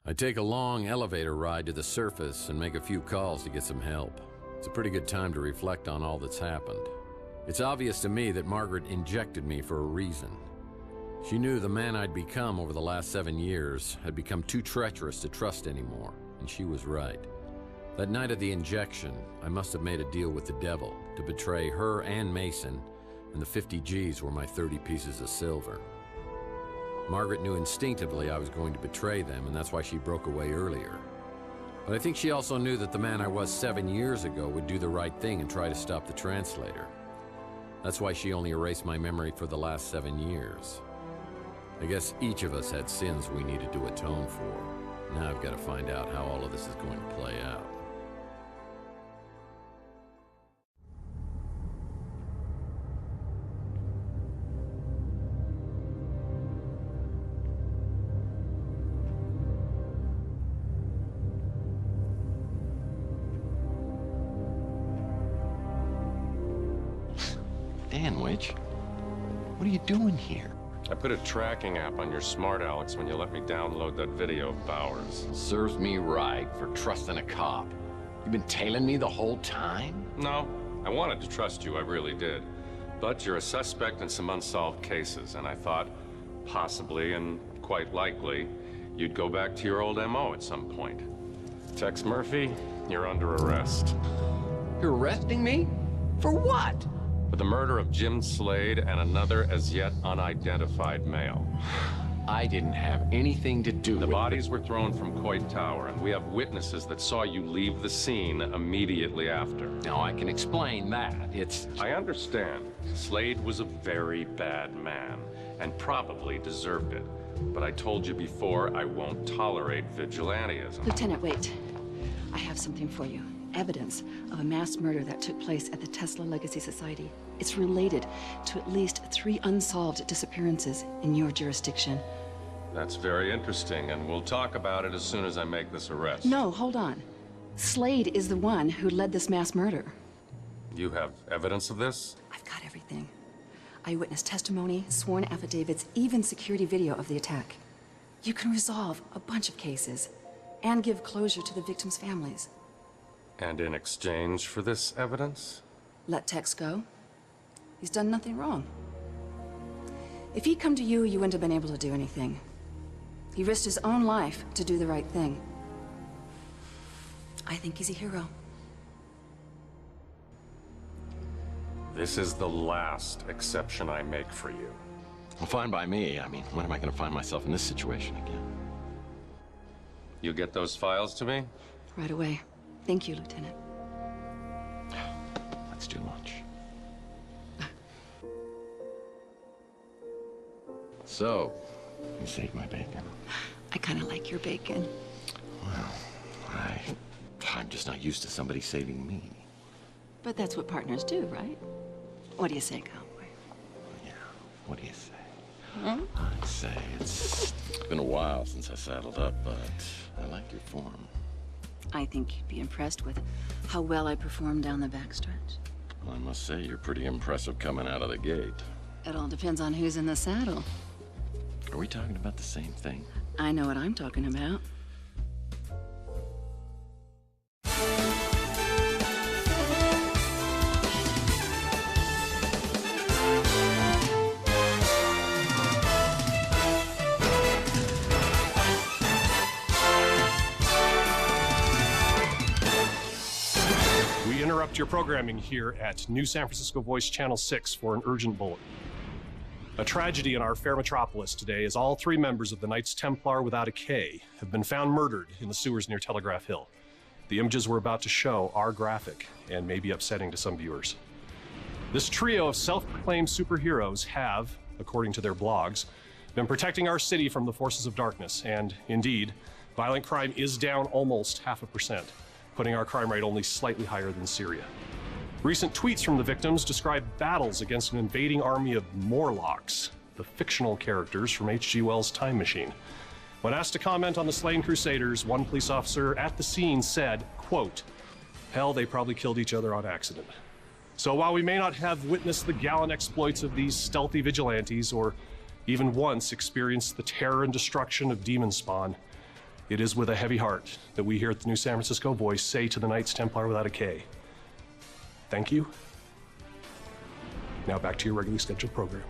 I take a long elevator ride to the surface and make a few calls to get some help. It's a pretty good time to reflect on all that's happened. It's obvious to me that Margaret injected me for a reason. She knew the man I'd become over the last 7 years had become too treacherous to trust anymore, and she was right. That night of the injection, I must have made a deal with the devil to betray her and Mason, and the 50 G's were my 30 pieces of silver. Margaret knew instinctively I was going to betray them, and that's why she broke away earlier. But I think she also knew that the man I was 7 years ago would do the right thing and try to stop the translator. That's why she only erased my memory for the last 7 years. I guess each of us had sins we needed to atone for. Now I've got to find out how all of this is going to play out. Danwich, what are you doing here? I put a tracking app on your smart Alex when you let me download that video of Bowers. Serves me right for trusting a cop. You've been tailing me the whole time? No, I wanted to trust you, I really did. But you're a suspect in some unsolved cases, and I thought, possibly and quite likely, you'd go back to your old MO at some point. Tex Murphy, you're under arrest. You're arresting me? For what? For the murder of Jim Slade and another as yet unidentified male. I didn't have anything to do with it. The bodies were thrown from Coit Tower, and we have witnesses that saw you leave the scene immediately after. Now, I can explain that. I understand. Slade was a very bad man, and probably deserved it. But I told you before, I won't tolerate vigilantism. Lieutenant, wait. I have something for you. Evidence of a mass murder that took place at the Tesla Legacy Society. It's related to at least 3 unsolved disappearances in your jurisdiction. That's very interesting, and we'll talk about it as soon as I make this arrest. No, hold on. Slade is the one who led this mass murder. You have evidence of this? I've got everything. Eyewitness testimony, sworn affidavits, even security video of the attack. You can resolve a bunch of cases and give closure to the victims' families. And in exchange for this evidence? Let Tex go. He's done nothing wrong. If he'd come to you, you wouldn't have been able to do anything. He risked his own life to do the right thing. I think he's a hero. This is the last exception I make for you. Well, fine by me. I mean, when am I going to find myself in this situation again? You get those files to me? Right away. Thank you, Lieutenant. Let's do lunch. So, you saved my bacon. I kind of like your bacon. Well, I'm just not used to somebody saving me. But that's what partners do, right? What do you say, cowboy? Yeah, what do you say? I'd say it's been a while since I saddled up, but I like your form. I think you'd be impressed with how well I performed down the backstretch. Well, I must say, you're pretty impressive coming out of the gate. It all depends on who's in the saddle. Are we talking about the same thing? I know what I'm talking about. We interrupt your programming here at New San Francisco Voice Channel 6 for an urgent bulletin. A tragedy in our fair metropolis today as all 3 members of the Knights Templar without a K have been found murdered in the sewers near Telegraph Hill. The images we're about to show are graphic and may be upsetting to some viewers. This trio of self-proclaimed superheroes have, according to their blogs, been protecting our city from the forces of darkness, and indeed, violent crime is down almost 0.5%, putting our crime rate only slightly higher than Syria. Recent tweets from the victims describe battles against an invading army of Morlocks, the fictional characters from H.G. Wells' Time Machine. When asked to comment on the slain Crusaders, one police officer at the scene said, quote, "Hell, they probably killed each other on accident." So while we may not have witnessed the gallant exploits of these stealthy vigilantes, or even once experienced the terror and destruction of demon spawn, It is with a heavy heart that we here at the New San Francisco Voice say to the Knights Templar without a K, thank you. Now back to your regularly scheduled program.